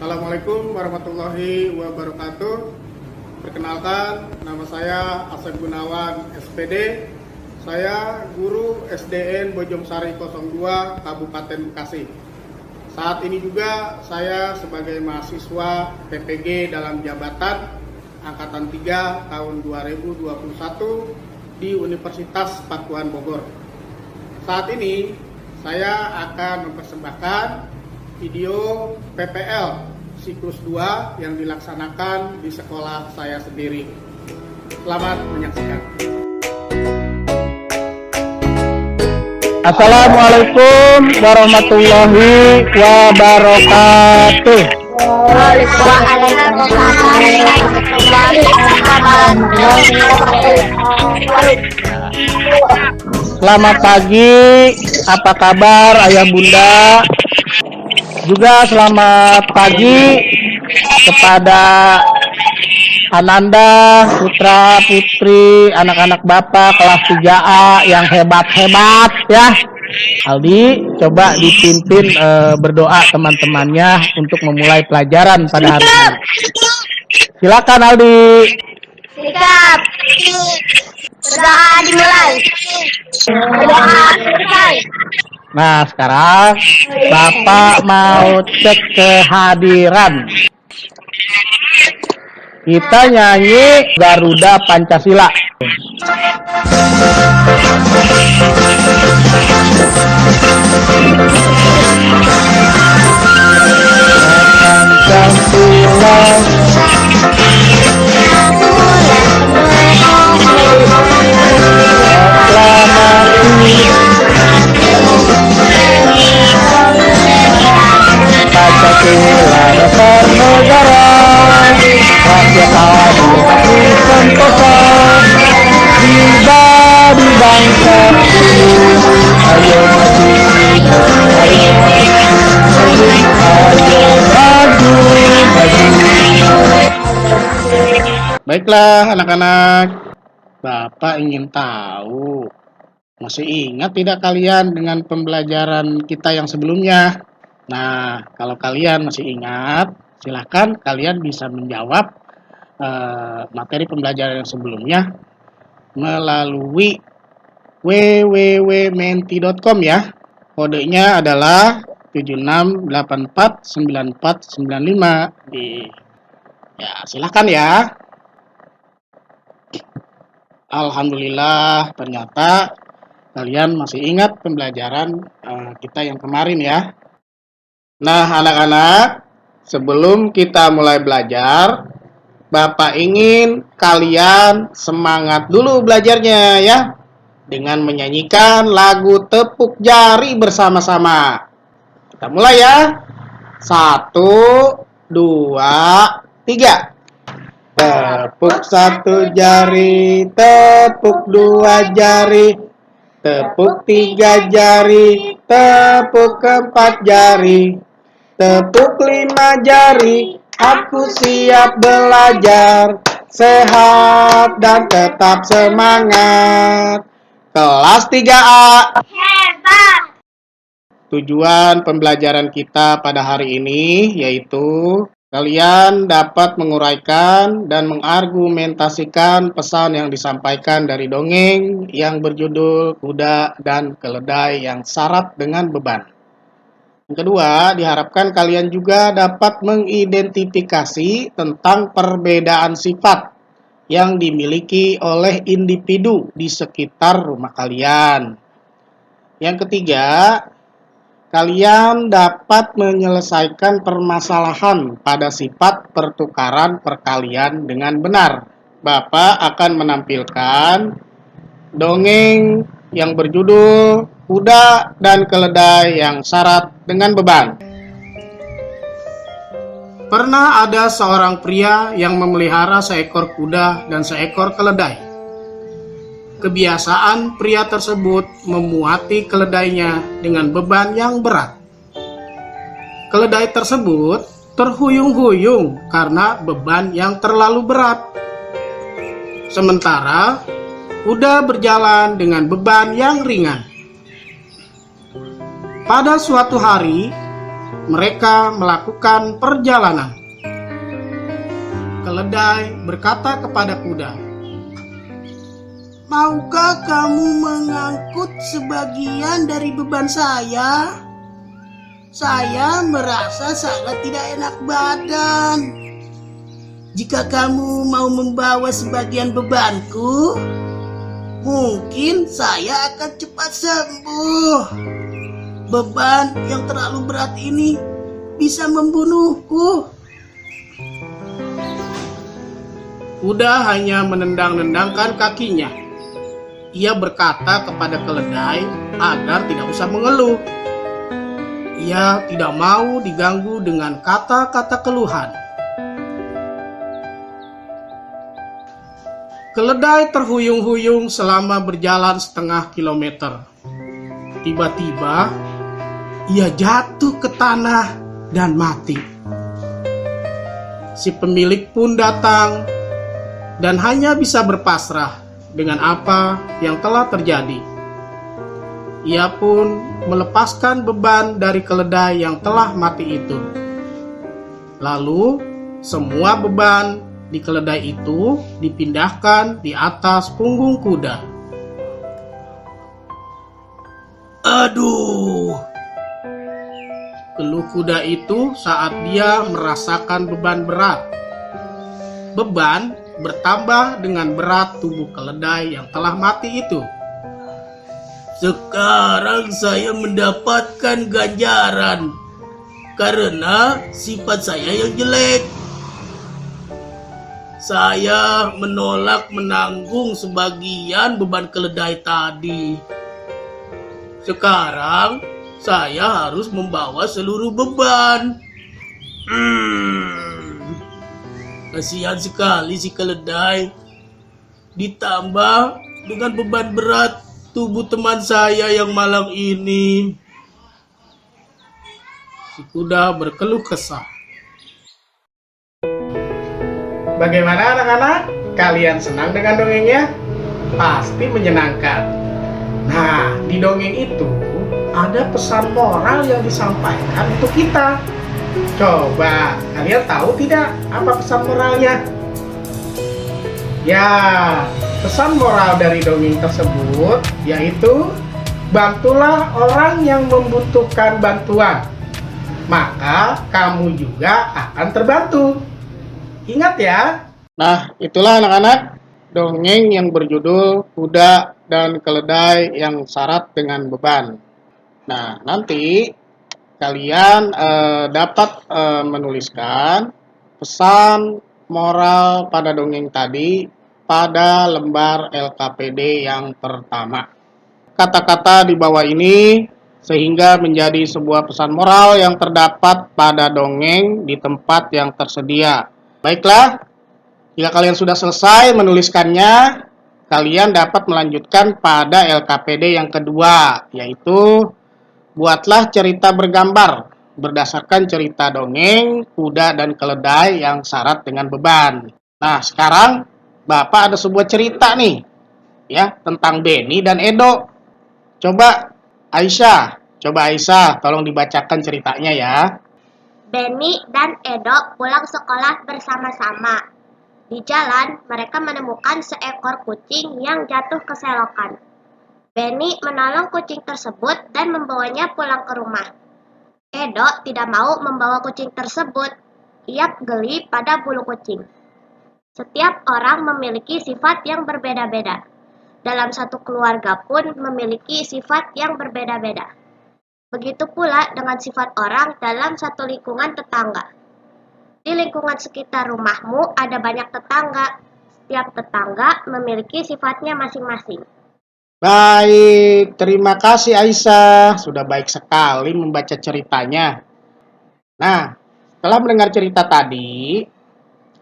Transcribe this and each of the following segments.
Assalamualaikum warahmatullahi wabarakatuh. Perkenalkan, nama saya Asep Gunawan, SPD. Saya guru SDN Bojong Sari 02, Kabupaten Bekasi. Saat ini juga saya sebagai mahasiswa PPG dalam jabatan Angkatan 3 tahun 2021 di Universitas Pakuan Bogor. Saat ini saya akan mempersembahkan video PPL siklus 2 yang dilaksanakan di sekolah saya sendiri. Selamat menyaksikan. Assalamualaikum warahmatullahi wabarakatuh. Selamat pagi, apa kabar ayah bunda? Juga selamat pagi kepada Ananda, putra putri, anak-anak bapak kelas 3A yang hebat-hebat ya. Aldi, coba dipimpin berdoa teman-temannya untuk memulai pelajaran pada hari ini. Silakan Aldi. Sikap. Berdoa dimulai. Berdoa selesai. Nah, sekarang Bapak mau cek kehadiran. Kita nyanyi Garuda Pancasila. Pancasila dasar negara, rakyat adil sentosa, pribadi bangsa ini. Ayo maju, ayo maju, maju. Baiklah anak-anak, Bapak ingin tahu, masih ingat tidak kalian dengan pembelajaran kita yang sebelumnya? Nah, kalau kalian masih ingat, silahkan kalian bisa menjawab materi pembelajaran yang sebelumnya melalui www.menti.com ya. Kodenya adalah 76849495 di. Ya, silahkan ya. Alhamdulillah, ternyata kalian masih ingat pembelajaran kita yang kemarin ya. Nah, anak-anak, sebelum kita mulai belajar, Bapak ingin kalian semangat dulu belajarnya ya, dengan menyanyikan lagu Tepuk Jari bersama-sama. Kita mulai ya. 1, 2, 3. Tepuk 1 jari, tepuk 2 jari, tepuk 3 jari, tepuk 4 jari, tepuk 5 jari. Aku siap belajar, sehat dan tetap semangat. Kelas 3A. Hebat. Tujuan pembelajaran kita pada hari ini yaitu kalian dapat menguraikan dan mengargumentasikan pesan yang disampaikan dari dongeng yang berjudul Kuda dan Keledai yang Syarat dengan Beban. Yang kedua, diharapkan kalian juga dapat mengidentifikasi tentang perbedaan sifat yang dimiliki oleh individu di sekitar rumah kalian. Yang ketiga, kalian dapat menyelesaikan permasalahan pada sifat pertukaran perkalian dengan benar. Bapak akan menampilkan dongeng yang berjudul Kuda dan Keledai yang Syarat dengan Beban. Pernah ada seorang pria yang memelihara seekor kuda dan seekor keledai. Kebiasaan pria tersebut memuati keledainya dengan beban yang berat. Keledai tersebut terhuyung-huyung karena beban yang terlalu berat. Sementara kuda berjalan dengan beban yang ringan. Pada suatu hari, mereka melakukan perjalanan. Keledai berkata kepada kuda, "Maukah kamu mengangkut sebagian dari beban saya? Saya merasa sangat tidak enak badan. Jika kamu mau membawa sebagian bebanku, mungkin saya akan cepat sembuh. Beban yang terlalu berat ini bisa membunuhku." Kuda hanya menendang-nendangkan kakinya. Ia berkata kepada keledai agar tidak usah mengeluh. Ia tidak mau diganggu dengan kata-kata keluhan. Keledai terhuyung-huyung selama berjalan setengah kilometer. Tiba-tiba, ia jatuh ke tanah dan mati. Si pemilik pun datang dan hanya bisa berpasrah dengan apa yang telah terjadi. Ia pun melepaskan beban dari keledai yang telah mati itu. Lalu, semua beban di keledai itu dipindahkan di atas punggung kuda. "Aduh!" keluh kuda itu saat dia merasakan beban berat. Beban bertambah dengan berat tubuh keledai yang telah mati itu. "Sekarang saya mendapatkan ganjaran karena sifat saya yang jelek. Saya menolak menanggung sebagian beban keledai tadi. Sekarang saya harus membawa seluruh beban. Kasihan sekali si keledai. Ditambah dengan beban berat tubuh teman saya yang malang ini." Si kuda berkeluh kesah. Bagaimana anak-anak? Kalian senang dengan dongengnya? Pasti menyenangkan. Nah, di dongeng itu ada pesan moral yang disampaikan untuk kita. Coba, kalian tahu tidak apa pesan moralnya? Ya, pesan moral dari dongeng tersebut yaitu bantulah orang yang membutuhkan bantuan, maka kamu juga akan terbantu. Ingat ya. Nah, itulah anak-anak dongeng yang berjudul Kuda dan Keledai yang Syarat dengan Beban. Nah, nanti kalian dapat menuliskan pesan moral pada dongeng tadi pada lembar LKPD yang pertama. Kata-kata di bawah ini sehingga menjadi sebuah pesan moral yang terdapat pada dongeng di tempat yang tersedia. Baiklah, jika kalian sudah selesai menuliskannya, kalian dapat melanjutkan pada LKPD yang kedua, yaitu buatlah cerita bergambar berdasarkan cerita dongeng Kuda dan Keledai yang Syarat dengan Beban. Nah, sekarang Bapak ada sebuah cerita nih, ya, tentang Benny dan Edo. Coba Aisyah, tolong dibacakan ceritanya ya. Benny dan Edo pulang sekolah bersama-sama. Di jalan, mereka menemukan seekor kucing yang jatuh ke selokan. Benny menolong kucing tersebut dan membawanya pulang ke rumah. Edo tidak mau membawa kucing tersebut. Ia geli pada bulu kucing. Setiap orang memiliki sifat yang berbeda-beda. Dalam satu keluarga pun memiliki sifat yang berbeda-beda. Begitu pula dengan sifat orang dalam satu lingkungan tetangga. Di lingkungan sekitar rumahmu ada banyak tetangga. Setiap tetangga memiliki sifatnya masing-masing. Baik, terima kasih Aisyah. Sudah baik sekali membaca ceritanya. Nah, setelah mendengar cerita tadi,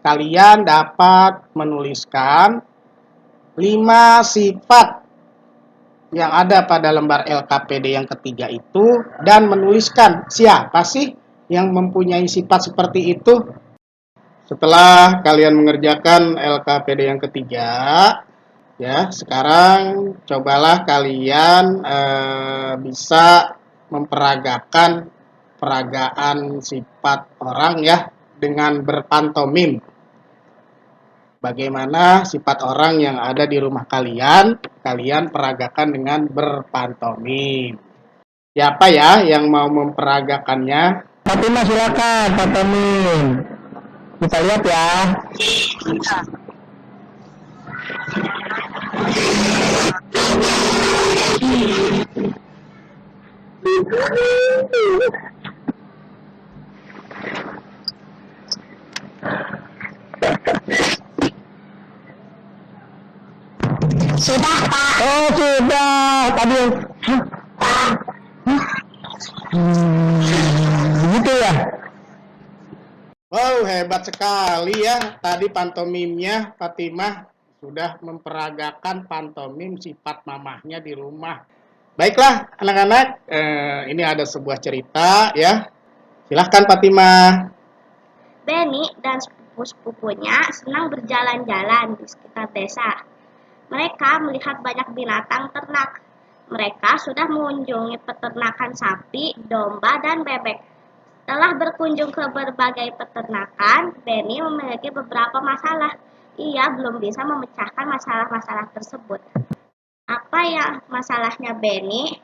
kalian dapat menuliskan 5 sifat yang ada pada lembar LKPD yang ketiga itu dan menuliskan siapa sih yang mempunyai sifat seperti itu. Setelah kalian mengerjakan LKPD yang ketiga, ya, sekarang cobalah kalian bisa memperagakan peragaan sifat orang ya dengan berpantomim. Bagaimana sifat orang yang ada di rumah kalian, kalian peragakan dengan berpantomim. Siapa ya yang mau memperagakannya? Fatimah silakan, pantomim. Kita lihat ya. Sudah, Pak. Oh sudah, tadi yang begitu ya. Wow, hebat sekali ya. Tadi pantomimnya Fatimah sudah memperagakan pantomim sifat mamahnya di rumah. Baiklah, anak-anak, ini ada sebuah cerita ya. Silahkan Fatimah. Benny dan sepupu-sepupunya senang berjalan-jalan di sekitar desa. Mereka melihat banyak binatang ternak. Mereka sudah mengunjungi peternakan sapi, domba, dan bebek. Setelah berkunjung ke berbagai peternakan, Benny memiliki beberapa masalah. Ia belum bisa memecahkan masalah-masalah tersebut. Apa ya masalahnya Benny?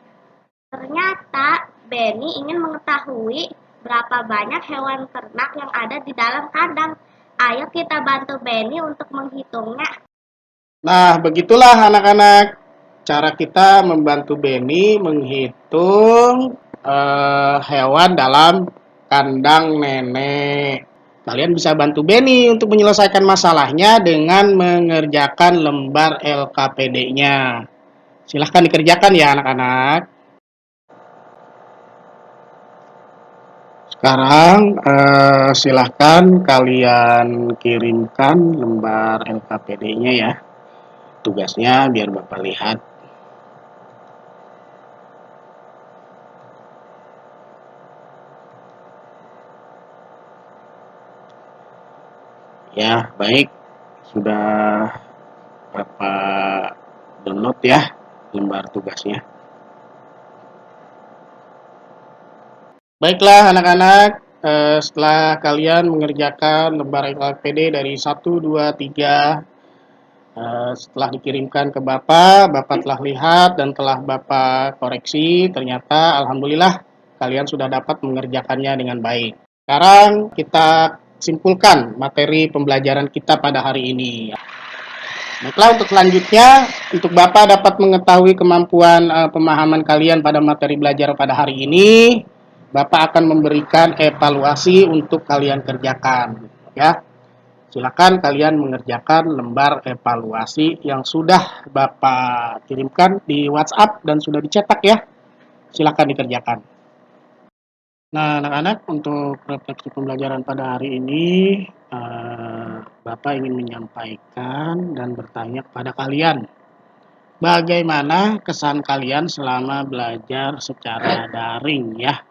Ternyata Benny ingin mengetahui berapa banyak hewan ternak yang ada di dalam kandang. Ayo kita bantu Benny untuk menghitungnya. Nah, begitulah anak-anak. Cara kita membantu Benny menghitung hewan dalam kandang nenek. Kalian bisa bantu Benny untuk menyelesaikan masalahnya dengan mengerjakan lembar LKPD-nya. Silahkan dikerjakan ya anak-anak. Sekarang silahkan kalian kirimkan lembar LKPD-nya ya. Tugasnya biar Bapak lihat. Ya, baik. Sudah Bapak download ya lembar tugasnya. Baiklah anak-anak, setelah kalian mengerjakan lembar LKPD dari 1, 2, 3, setelah dikirimkan ke Bapak telah lihat dan telah Bapak koreksi, ternyata Alhamdulillah kalian sudah dapat mengerjakannya dengan baik. Sekarang kita simpulkan materi pembelajaran kita pada hari ini. Baiklah, untuk selanjutnya, untuk Bapak dapat mengetahui kemampuan pemahaman kalian pada materi belajar pada hari ini, Bapak akan memberikan evaluasi untuk kalian kerjakan. Ya, silakan kalian mengerjakan lembar evaluasi yang sudah Bapak kirimkan di WhatsApp dan sudah dicetak ya. Silakan dikerjakan. Nah, anak-anak, untuk refleksi pembelajaran pada hari ini, Bapak ingin menyampaikan dan bertanya kepada kalian, bagaimana kesan kalian selama belajar secara daring ya,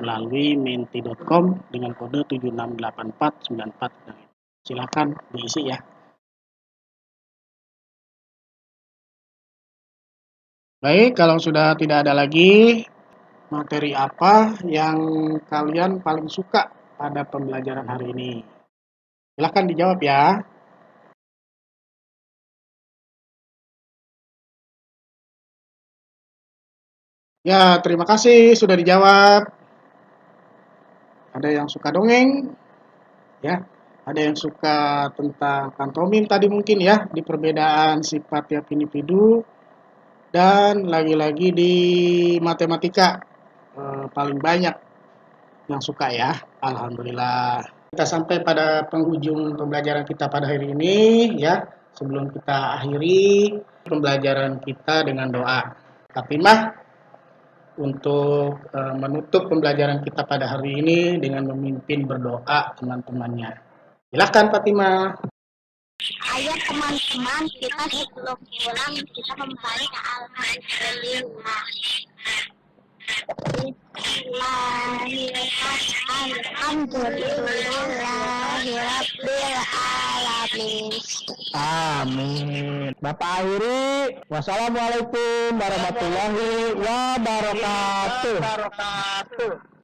melalui menti.com dengan kode 768494. Silakan diisi ya. Baik, kalau sudah tidak ada lagi, materi apa yang kalian paling suka pada pembelajaran hari ini? Silahkan dijawab ya. Ya, terima kasih sudah dijawab. Ada yang suka dongeng, ya. Ada yang suka tentang pantomim tadi mungkin ya, di perbedaan sifat tiap individu. Dan lagi-lagi di matematika paling banyak yang suka ya. Alhamdulillah. Kita sampai pada penghujung pembelajaran kita pada hari ini ya. Sebelum kita akhiri pembelajaran kita dengan doa. Fatimah untuk menutup pembelajaran kita pada hari ini dengan memimpin berdoa teman-temannya. Silakan Fatimah. Ayo teman-teman, kita sebelum pulang kita membaca Alhamdulillah. Alhamdulillahirrabbilalamin. Amin. Bapak akhiri. Wassalamualaikum warahmatullahi wabarakatuh.